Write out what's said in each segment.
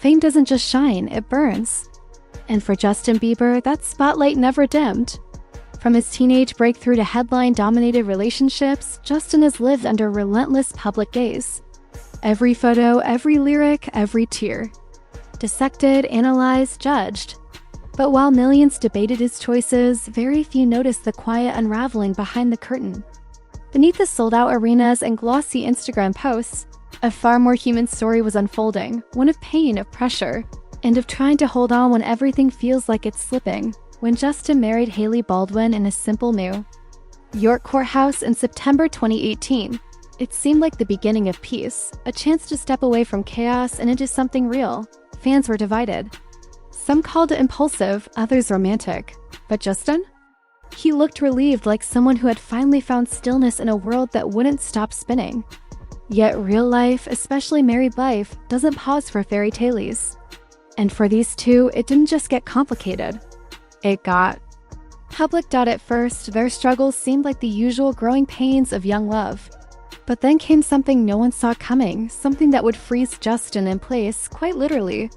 Fame doesn't just shine, it burns. And for Justin Bieber, that spotlight never dimmed. From his teenage breakthrough to headline-dominated relationships, Justin has lived under relentless public gaze. Every photo, every lyric, every tear. Dissected, analyzed, judged. But while millions debated his choices, very few noticed the quiet unraveling behind the curtain. Beneath the sold-out arenas and glossy Instagram posts, a far more human story was unfolding, one of pain, of pressure, and of trying to hold on when everything feels like it's slipping. When Justin married Hailey Baldwin in a simple New York courthouse in September 2018, it seemed like the beginning of peace, a chance to step away from chaos and into something real. Fans were divided. Some called it impulsive, others romantic. But Justin? He looked relieved, like someone who had finally found stillness in a world that wouldn't stop spinning. Yet real life, especially married life, doesn't pause for fairy tales. And for these two, it didn't just get complicated. It got public. At first, their struggles seemed like the usual growing pains of young love. But then came something no one saw coming, something that would freeze Justin in place, quite literally.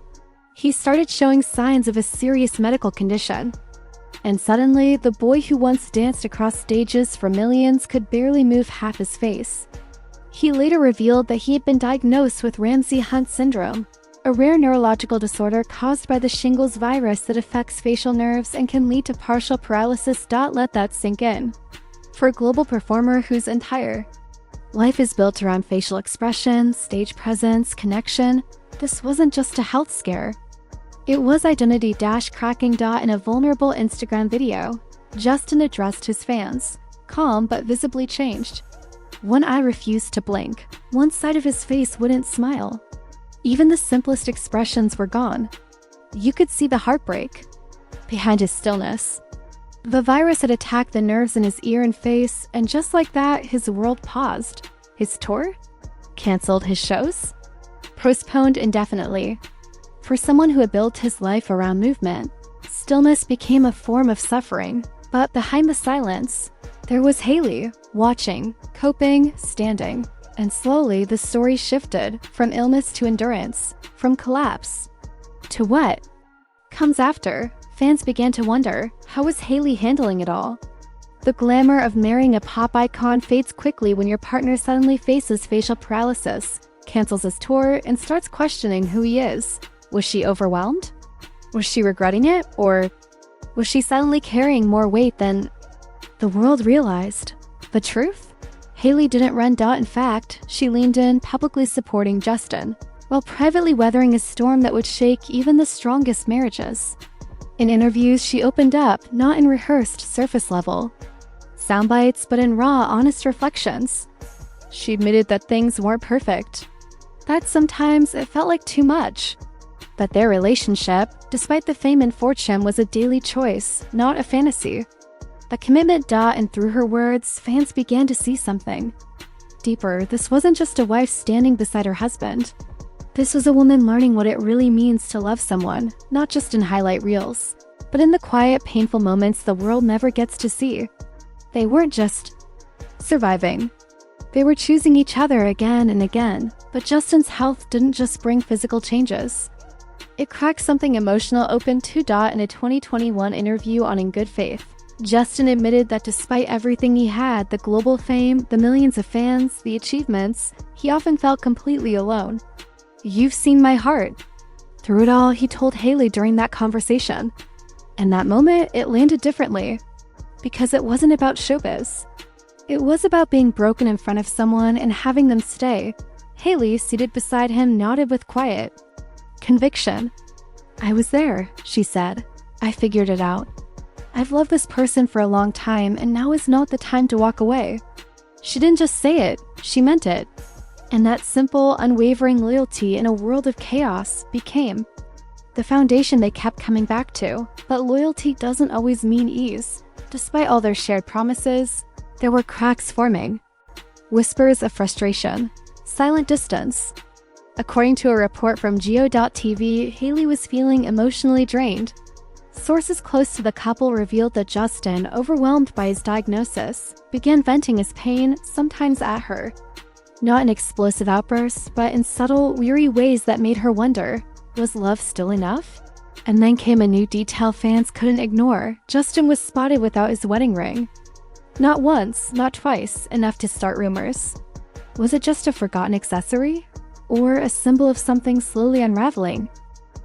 He started showing signs of a serious medical condition. And suddenly, the boy who once danced across stages for millions could barely move half his face. He later revealed that he had been diagnosed with Ramsay-Hunt syndrome, a rare neurological disorder caused by the shingles virus that affects facial nerves and can lead to partial paralysis. Let that sink in. For a global performer whose entire life is built around facial expression, stage presence, connection, this wasn't just a health scare. It was identity-cracking. In a vulnerable Instagram video, Justin addressed his fans, calm but visibly changed. One eye refused to blink, one side of his face wouldn't smile. Even the simplest expressions were gone. You could see the heartbreak behind his stillness. The virus had attacked the nerves in his ear and face, and just like that, his world paused. His tour? Cancelled. His shows? Postponed indefinitely. For someone who had built his life around movement, stillness became a form of suffering. But behind the silence, there was Hailey, watching, coping, standing. And slowly, the story shifted from illness to endurance, from collapse to what comes after. Fans began to wonder, how was Hailey handling it all? The glamour of marrying a pop icon fades quickly when your partner suddenly faces facial paralysis, cancels his tour, and starts questioning who he is. Was she overwhelmed? Was she regretting it? Or was she suddenly carrying more weight than the world realized? The truth? Hailey didn't run. In fact, she leaned in, publicly supporting Justin, while privately weathering a storm that would shake even the strongest marriages. In interviews, she opened up, not in rehearsed, surface-level soundbites, but in raw, honest reflections. She admitted that things weren't perfect, that sometimes it felt like too much. But their relationship, despite the fame and fortune, was a daily choice, not a fantasy. The commitment. And through her words, fans began to see something deeper. This wasn't just a wife standing beside her husband. This was a woman learning what it really means to love someone, not just in highlight reels, but in the quiet, painful moments the world never gets to see. They weren't just surviving. They were choosing each other again and again. But Justin's health didn't just bring physical changes. It cracked something emotional open too. In a 2021 interview on In Good Faith, Justin admitted that despite everything he had, the global fame, the millions of fans, the achievements, he often felt completely alone. "You've seen my heart." Through it all, he told Hailey during that conversation. And that moment, it landed differently. Because it wasn't about showbiz. It was about being broken in front of someone and having them stay. Hailey, seated beside him, nodded with quiet conviction. "I was there," she said. "I figured it out. I've loved this person for a long time, and now is not the time to walk away." She didn't just say it, she meant it. And that simple, unwavering loyalty in a world of chaos became the foundation they kept coming back to. But loyalty doesn't always mean ease. Despite all their shared promises, there were cracks forming. Whispers of frustration. Silent distance. According to a report from Geo.tv, Hailey was feeling emotionally drained. Sources close to the couple revealed that Justin, overwhelmed by his diagnosis, began venting his pain, sometimes at her. Not in explosive outbursts, but in subtle, weary ways that made her wonder, Was love still enough? And then came a new detail fans couldn't ignore. Justin was spotted without his wedding ring. Not once, not twice, enough to start rumors. Was it just a forgotten accessory? Or a symbol of something slowly unraveling?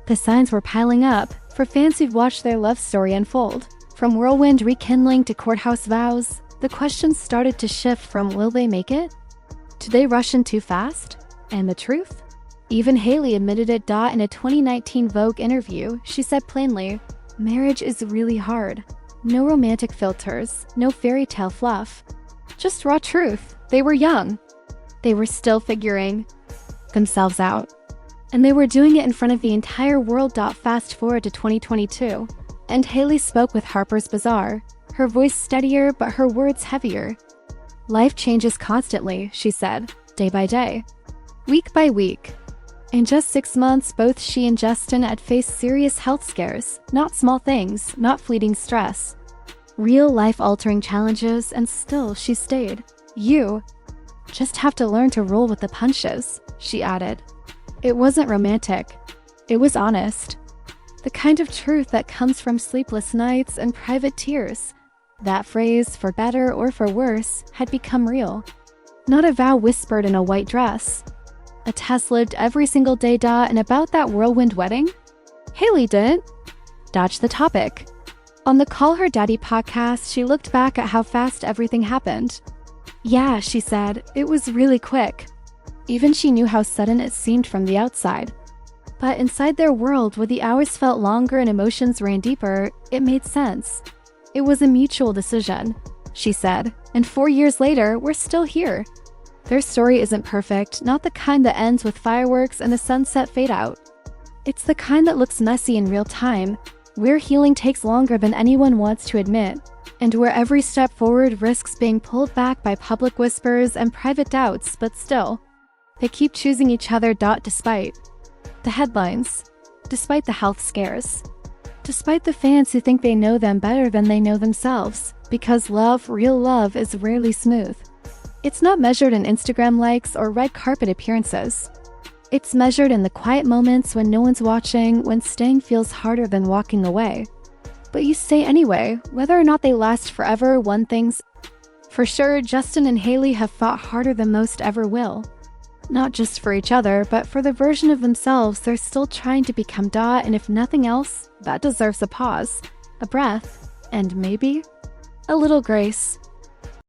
The signs were piling up for fans who've watched their love story unfold. From whirlwind rekindling to courthouse vows, the questions started to shift from will they make it? Did they rush in too fast? And the truth? Even Hailey admitted it. In a 2019 Vogue interview, she said plainly, "Marriage is really hard. No romantic filters, no fairy tale fluff. Just raw truth. They were young. They were still figuring themselves out. And they were doing it in front of the entire world." Fast forward to 2022, and Hailey spoke with Harper's Bazaar, her voice steadier but her words heavier. "Life changes constantly," she said, day by day, week by week. In just 6 months, both she and Justin had faced serious health scares, not small things, not fleeting stress. Real life-altering challenges, and still she stayed. "You just have to learn to roll with the punches," she added. It wasn't romantic. It was honest. The kind of truth that comes from sleepless nights and private tears. That phrase, for better or for worse, had become real. Not a vow whispered in a white dress. A test lived every single day. And about that whirlwind wedding? Hailey didn't dodge the topic. On the Call Her Daddy podcast, she looked back at how fast everything happened. "Yeah," she said, "it was really quick." Even she knew how sudden it seemed from the outside. But inside their world, where the hours felt longer and emotions ran deeper, it made sense. It was a mutual decision, she said, and 4 years later, we're still here. Their story isn't perfect, not the kind that ends with fireworks and a sunset fade out. It's the kind that looks messy in real time, where healing takes longer than anyone wants to admit, and where every step forward risks being pulled back by public whispers and private doubts, but still, they keep choosing each other. Despite the headlines, despite the health scares, despite the fans who think they know them better than they know themselves, because love, real love, is rarely smooth. It's not measured in Instagram likes or red carpet appearances. It's measured in the quiet moments when no one's watching, when staying feels harder than walking away. But you stay anyway, whether or not they last forever. One thing's for sure, Justin and Hailey have fought harder than most ever will. Not just for each other, but for the version of themselves they're still trying to become. And if nothing else, that deserves a pause, a breath, and maybe a little grace.